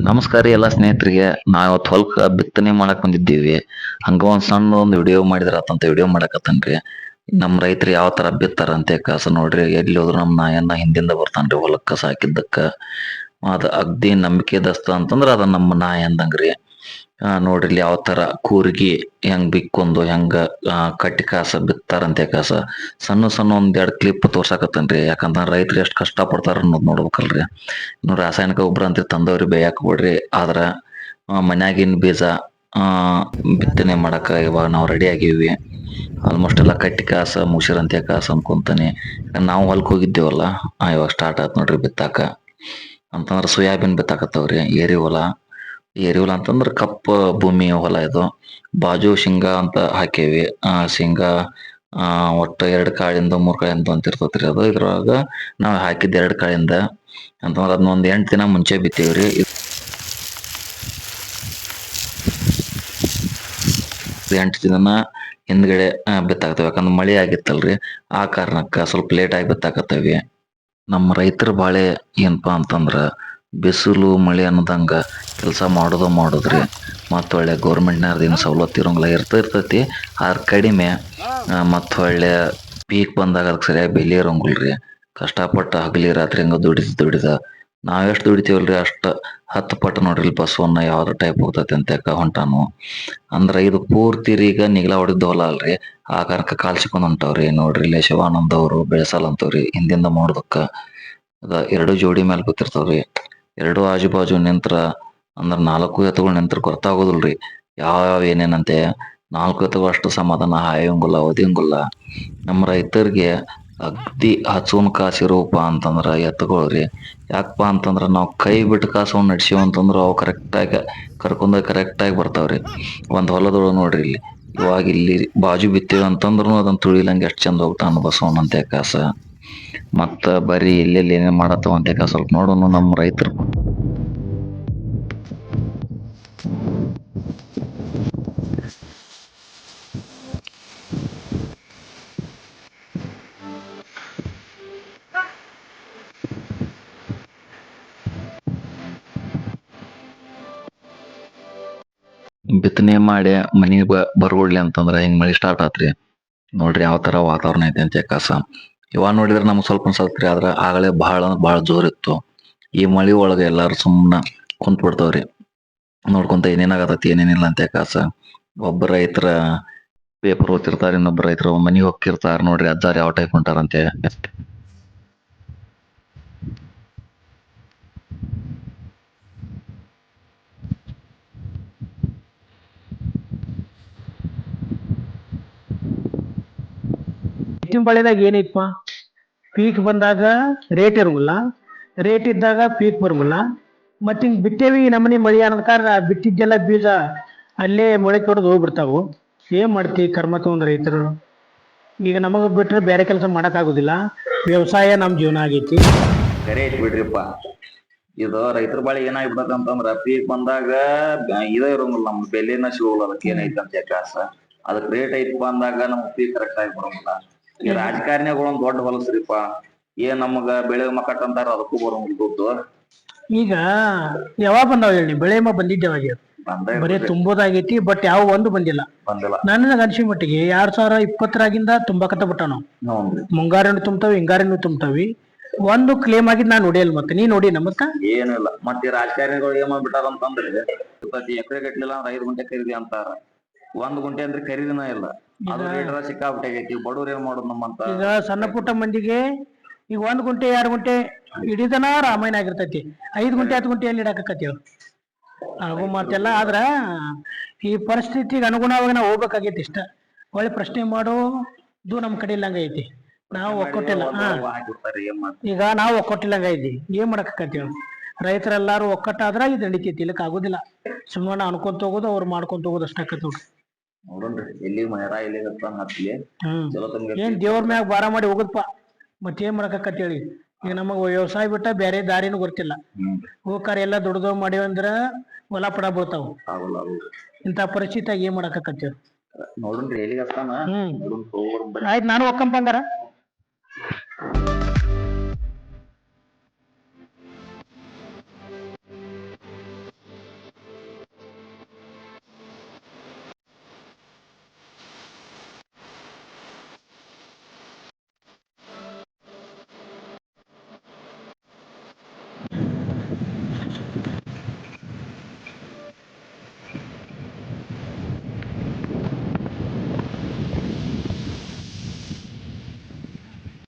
ನಮಸ್ಕಾರ ರೀ ಎಲ್ಲ ಸ್ನೇಹಿತರಿಗೆ. ನಾವ್ ಇವತ್ತು ಹೊಲಕ್ಕ ಬಿತ್ತನೆ ಮಾಡಕ್ ಬಂದಿದ್ದೀವಿ. ಹಂಗ ಒಂದ್ ಸಣ್ಣ ಒಂದ್ ವಿಡಿಯೋ ಮಾಡಿದ್ರ ಆತಂತ ವಿಡಿಯೋ ಮಾಡಕತ್ತನ್ರಿ. ನಮ್ ರೈತರು ಯಾವ ತರ ಬಿತ್ತಾರ ಅಂತ ಕಸ ನೋಡ್ರಿ. ಎಲ್ಲಿ ಹೋದ್ರು ನಮ್ ನಾಯನ್ನ ಹಿಂದಿಂದ ಬರ್ತಾನ್ರಿ ಹೊಲಕ್ ಕಸ ಹಾಕಿದ್ದಕ್ಕ. ಅದ ಅಗ್ದಿ ನಂಬಿಕೆದಸ್ತ ಅಂತಂದ್ರ ಅದ ನಮ್ಮ ನಾಯಿ ಅಂದಂಗ್ರಿ. ನೋಡ್ರಿ ಇಲ್ಲಿ ಯಾವ ತರ ಕೂರ್ಗಿ ಹೆಂಗ್ ಬಿಕ್ಕೊಂದು ಹೆಂಗ ಕಟ್ಟಿ ಕಾಸ ಬಿತ್ತಾರಂತೆ ಕಸ. ಸಣ್ಣ ಸಣ್ಣ ಒಂದ್ ಎರಡ್ ಕ್ಲಿಪ್ ತೋರ್ಸಾಕತ್ತನ್ರಿ. ಯಾಕಂದ್ರ ರೈತರು ಎಷ್ಟ್ ಕಷ್ಟ ಪಡ್ತಾರ ಅನ್ನೋದ್ ನೋಡ್ಬೇಕಲ್ರಿ. ರಾಸಾಯನಿಕ ಗೊಬ್ಬರ ಅಂತ ತಂದವ್ರಿ ಬೇಯಾಕ್ ಬಿಡ್ರಿ. ಆದ್ರ ಮನ್ಯಾಗಿನ್ ಬೀಜ ಆ ಬಿತ್ತನೆ ಮಾಡಾಕ ಇವಾಗ ನಾವ್ ರೆಡಿ ಆಗೀವಿ. ಆಲ್ಮೋಸ್ಟ್ ಎಲ್ಲಾ ಕಟ್ಟಿ ಕಾಸ ಮುಗಸಿರಂತೆ ಕಾಸ ಅನ್ಕೊಂತಾನೆ. ನಾವು ಹೊಲ್ಕ್ ಹೋಗಿದ್ದೇವಲ್ಲ ಇವಾಗ ಸ್ಟಾರ್ಟ್ ಆತ್ ನೋಡ್ರಿ ಬಿತ್ತಾಕ. ಅಂತಂದ್ರ ಸೋಯಾಬೀನ್ ಬಿತ್ತಾಕತ್ತವ್ರಿ ಏರಿ ಹೊಲ. ಏರಿ ಹೊಲ ಅಂತಂದ್ರ ಕಪ್ಪ ಭೂಮಿ ಹೊಲ ಇದು. ಬಾಜು ಶೇಂಗಾ ಅಂತ ಹಾಕೇವಿ. ಶೇಂಗಾ ಒಟ್ಟ 2 ಕಾಳಿಂದ 3 ಕಾಳಿಂದ ಅಂತ ಇರ್ತತ್ರಿ ಅದು. ಇದ್ರೊಳಗ ನಾವ್ ಹಾಕಿದ್ 2 ಕಾಳಿಂದ ಅಂತಂದ್ರ ಅದನ್ನೊಂದ್ 8 ದಿನ ಮುಂಚೆ ಬಿತ್ತೇವ್ರಿ. 8 ದಿನ ಹಿಂದ್ಗಡೆ ಬಿತ್ತಾಕತ್ತೇವಿ. ಯಾಕಂದ್ರ ಮಳಿ ಆಗಿತ್ತಲ್ರಿ. ಆ ಕಾರಣಕ್ಕ ಸ್ವಲ್ಪ ಲೇಟ್ ಆಗಿ ಬಿತ್ತಾಕತ್ತೇವಿ. ನಮ್ಮ ರೈತರ ಬಾಳೆ ಏನಪಾ ಅಂತಂದ್ರ ಬಿಸಿಲು ಮಳಿ ಅನ್ನದಂಗ ಕೆಲಸ ಮಾಡುದ್ರಿ. ಮತ್ತ ಒಳ್ಳೆ ಗೌರ್ಮೆಂಟ್ನವ್ರ ಏನ್ ಸವಲತ್ತು ಇರೋಂಗಿಲ್ಲ. ಇರ್ತೈತಿ ಆದ್ರ ಕಡಿಮೆ. ಮತ್ತ ಒಳ್ಳೆ ಪೀಕ್ ಬಂದಾಗ ಅದಕ್ ಸರಿಯಾಗಿ ಬೆಲಿ ಇರೋಂಗಿಲ್ರಿ. ಕಷ್ಟಪಟ್ಟ ಹಗಲಿ ರಾತ್ರಿ ಹಂಗ ದುಡಿದ ನಾವ್ ಎಷ್ಟ್ ದುಡಿತೇವಲ್ರಿ ಅಷ್ಟ 10 ಪಟ್ಟು ನೋಡ್ರಿ ಬಸವಣ್ಣ ಯಾವ್ದ ಟೈಪ್ ಹೋಗ್ತೈತಿ ಅಂತ ಹೊಂಟಾನು. ಅಂದ್ರ ಇದು ಪೂರ್ತಿ ಈಗ ನಿಗ್ಲ ಹೊಡಿದ್ದ ಹೊಲ ಅಲ್ರಿ. ಆ ಕಾರಣಕ್ಕ ಕಾಲ್ಸಿಕೊಂಡ್ ಹೊಂಟಾವ್ರಿ. ನೋಡ್ರಿ ಇಲ್ಲಿ ಶಿವಾನಂದ್ ಅವ್ರು ಬೆಳಸಾಲ ಅಂತವ್ರಿ ಹಿಂದಿಂದ ಮಾಡೋದಕ್ಕ. ಅದ 2 ಜೋಡಿ ಮ್ಯಾಲ ಕೂತಿರ್ತಾವ್ರಿ. 2 ಆಜು ಬಾಜು ನಿಂತ್ರ ಅಂದ್ರ 4 ಎತ್ತುಗಳು ನಿಂತ್ರ ಗೊತ್ತಾಗೋದಿಲ್ರಿ ಯಾವ ಏನೇನಂತೆ. 4 ಎತ್ತುಗಳು ಅಷ್ಟು ಸಮಾಧಾನ ಹಾಯಂಗಿಲ್ಲ ಓದಿಯಂಗಿಲ್ಲ. ನಮ್ಮ ರೈತರಿಗೆ ಅಗ್ದಿ ಹಚ್ಚುನ್ ಕಾಸಿರೋಪ ಅಂತಂದ್ರ ಎತ್ತುಗೋಳ್ರಿ. ಯಾಕಪಾ ಅಂತಂದ್ರ ನಾವ್ ಕೈ ಬಿಟ್ಟ ಕಾಸ ನಡ್ಸಿವ್ ಅಂತಂದ್ರ ಅವು ಕರೆಕ್ಟ್ ಆಗಿ ಕರೆಕ್ಟ್ ಆಗಿ ಬರ್ತಾವ್ರಿ. ಒಂದ್ ಹೊಲದೊಳಗ ನೋಡ್ರಿ ಇಲ್ಲಿ ಇವಾಗ ಇಲ್ಲಿ ಬಾಜು ಬಿತ್ತೇವ ಅಂತಂದ್ರುನು ಅದನ್ನ ತುಳಿಲಂಗ ಎಷ್ಟ್ ಚಂದ ಹೋಗ್ತಾನ ಬಸವಣ್ಣ ಅಂತೆ ಕಾಸ. ಮತ್ತ ಬರೀ ಇಲ್ಲೆಲ್ಲಿ ಏನೇನ್ ಮಾಡತ್ತವ ಅಂತ ಸ್ವಲ್ಪ ನೋಡೋನು ನಮ್ ರೈತರು. ಬಿತ್ತನೆ ಮಾಡಿ ಮನಿಗ್ ಬರ್ಗೊಡ್ಲಿ ಅಂತಂದ್ರ ಹಿಂಗ್ ಮಳಿ ಸ್ಟಾರ್ಟ್ ಆತ್ರಿ. ನೋಡ್ರಿ ಯಾವ ತರ ವಾತಾವರಣ ಐತಿ ಅಂತ ಕಸ. ಇವಾಗ ನೋಡಿದ್ರ ನಮ್ಗ್ ಸ್ವಲ್ಪ ಅನ್ಸತ್ರಿ. ಆದ್ರ ಆಗಲೇ ಬಹಳ ಜೋರ್ ಇತ್ತು. ಈ ಮಳಿ ಒಳಗ ಎಲ್ಲಾರು ಸುಮ್ನ ಕುಂತ್ ಬಿಡ್ತಾವ್ರಿ. ನೋಡ್ಕೊಂತ ಏನೇನ್ ಆಗತೈತಿ ಏನೇನಿಲ್ಲ ಅಂತ ಕಾಸ. ಒಬ್ಬ ರೈತರ ಪೇಪರ್ ಓದ್ತಿರ್ತಾರ. ಇನ್ನೊಬ್ಬ ರೈತರು ಮನಿಗ್ ಹೋಗ್ತಿರ್ತಾರ. ನೋಡ್ರಿ ಅಜ್ಜಾರ್ ಯಾವ ಟೈಪ್ ಹೊಂಟಾರಂತೆ. ಹೆಚ್ಚಿನ ಬೆಳೆದಾಗ ಏನೈತಪ್ಪ, ಪೀಕ್ ಬಂದಾಗ ರೇಟ್ ಇರಂಗಿಲ್ಲ, ರೇಟ್ ಇದ್ದಾಗ ಪೀಕ್ ಬರಂಗಿಲ್ಲ. ಮತ್ತೆ ಹಿಂಗ್ ಬಿಟ್ಟೇವಿ ನಮ್ಮನೆ ಮಳಿ ಅನ್ನದ ಕಾರಣ ಬಿಟ್ಟಿದ್ದೆಲ್ಲ ಬೀಜ ಅಲ್ಲೇ ಮೊಳೆ ತೊಡೆದು ಹೋಗ್ಬಿಡ್ತಾವು. ಏನ್ ಮಾಡ್ತಿ ಕರ್ಮ ತಗೊಂಡ್ ರೈತರು. ಈಗ ನಮಗ ಬಿಟ್ರೆ ಬೇರೆ ಕೆಲಸ ಮಾಡಕ್ ಆಗುದಿಲ್ಲ. ವ್ಯವಸಾಯ ನಮ್ ಜೀವನ ಆಗೈತಿ. ಕರೆ ಐತಿ ಬಿಡ್ರಿಪ್ಪ. ಇದು ರೈತರ ಬಾಳಿ ಏನಾಗ್ಬಿಡತ್ತ ಅಂತಂದ್ರ ಪೀಕ್ ಬಂದಾಗ ಇದ ಇರೋಂಗಿಲ್ಲ. ನಮ್ ಬೆಲೆನ ಸಿಗೋಲ್ಲ. ಅದಕ್ಕೆ ಏನೈತಿ ಅಂತ ಕಾಸ. ಅದಕ್ ರೇಟ್ ಐತಿಪಾ ಅಂದಾಗ ನಮ್ಗ್ ಪೀಕ್ ಕರೆಕ್ಟ್ ಆಗಿ ಬರಂಗಿಲ್ಲ. ಈ ರಾಜಕಾರಣಿಗಳು ಒಂದ್ ದೊಡ್ಡ ಹೊಲಸ್ರಿಪಾ. ಏನ್ ನಮಗ ಬೆಳೆ ಮಕಟ್ ಅಂತಾರ ಅದಕ್ಕೂ ಬರಂಗಿಲ್ಲ ದುಡ್ಡು. ಈಗ ಯಾವಾಗ ಬಂದಾವ ಹೇಳಿ, ಬೆಳೆ ಬಂದಿದ್ದೇವಾಗ ಬರೀ ತುಂಬೋದಾಗೈತಿ. ಬಟ್ ಯಾವ ಒಂದು ಬಂದಿಲ್ಲ. ನನಗ ಅನ್ಸಿ ಮಟ್ಟಿಗೆ 2020ರಾಗಿಂದ ತುಂಬಾಕತ್ತ ಬಿಟ್ಟ ನಾವು. ಮುಂಗಾರಿನ ತುಂಬ್ತಾವಿ, ಹಿಂಗಾರಿನ ತುಂಬ್ತಾವಿ. ಒಂದು ಕ್ಲೇಮ್ ಆಗಿದ್ ನಾನ್ ನೋಡಿಯಲ್. ಮತ್ತೆ ನೀ ನೋಡಿ ನಮತ್ತ ಏನಿಲ್ಲ. ಮತ್ತೆ ರಾಜಕಾರಣಿಗಳು ಏನ್ ಮಾಡ್ಬಿಟ್ಟಾರ ಅಂತಂದ್ರೆ ಎಕರೆ ಗಟ್ಲಿಲ್ಲ 5 ಗುಂಟೆ ಖರೀದಿ ಅಂತಾರ. 1 ಗುಂಟೆ ಅಂದ್ರೆ ಖರೀದಿನ ಇಲ್ಲ. ಅದು ರೇಟ್ ಸಿಕ್ಕಾಬಿಟ್ಟೈತಿ. ಬಡವ್ರ ಏನ್ ಮಾಡೋದು ನಮ್ಮಂತ. ಈಗ ಸಣ್ಣ ಪುಟ್ಟ ಮಂದಿಗೆ ಈಗ 1 ಗುಂಟೆ 2 ಗುಂಟೆ ಹಿಡಿದನ ರಾಮಾಯಣ ಆಗಿರ್ತೈತಿ. 5 ಗುಂಟೆ 10 ಗುಂಟೆ ಎಲ್ಲಿ ಇಡಾಕತ್ತೀವ ಆಗೋ ಮಾತೆಲ್ಲ. ಆದ್ರ ಈ ಪರಿಸ್ಥಿತಿಗೆ ಅನುಗುಣವಾಗಿ ನಾವು ಹೋಗ್ಬೇಕಾಗೈತಿ ಇಷ್ಟ. ಒಳ್ಳೆ ಪ್ರಶ್ನೆ ಮಾಡೋದು ನಮ್ ಕಡೆ ಇಲ್ಲಂಗ ಐತಿ. ನಾವು ಒಕ್ಕೊಟ್ಟಿಲ್ಲ. ಈಗ ನಾವು ಒಕ್ಕೊಟ್ಟಿಲ್ಲಂಗ ಐತಿ. ಏನ್ ಮಾಡಕತ್ತೀವ. ರೈತರೆಲ್ಲಾರು ಒಕ್ಕಟ್ಟಾದ್ರ ಇದು ನಡಿತೈತಿ. ಇಲ್ಲಕ್ ಆಗುದಿಲ್ಲ. ಸುಮ್ಮನೆ ಅನ್ಕೊಂತ ಹೋಗೋದು, ಅವ್ರು ಮಾಡ್ಕೊಂತ ಹೋಗೋದು ಅಷ್ಟ ಆಕತ್ ನೋಡ್ರಿ. ಏನ್ ದೇವ್ರ ಮ್ಯಾಗ ಭಾರ ಮಾಡಿ ಹೋಗುದಪ್ಪ. ಮತ್ತೇನ್ ಮಾಡಕತ್ತೇಳಿ. ಈಗ ನಮಗ ವ್ಯವಸಾಯ ಬಿಟ್ಟ ಬೇರೆ ದಾರಿನೂ ಗೊತ್ತಿಲ್ಲ. ಹೋಕಾರ ಎಲ್ಲಾ ದುಡ್ದು ಮಾಡಿವಂದ್ರ ಹೊಲ ಪಡ ಬೀಳ್ತಾವ. ಇಂತ ಪರಿಸ್ಥಿತಿಯಾಗ ಏನ್ ಮಾಡಕತ್ತೇವ್. ನೋಡ್ರಿ ಆಯ್ತು, ನಾನು ಒಕ್ಕಂಪಂಗಾರ.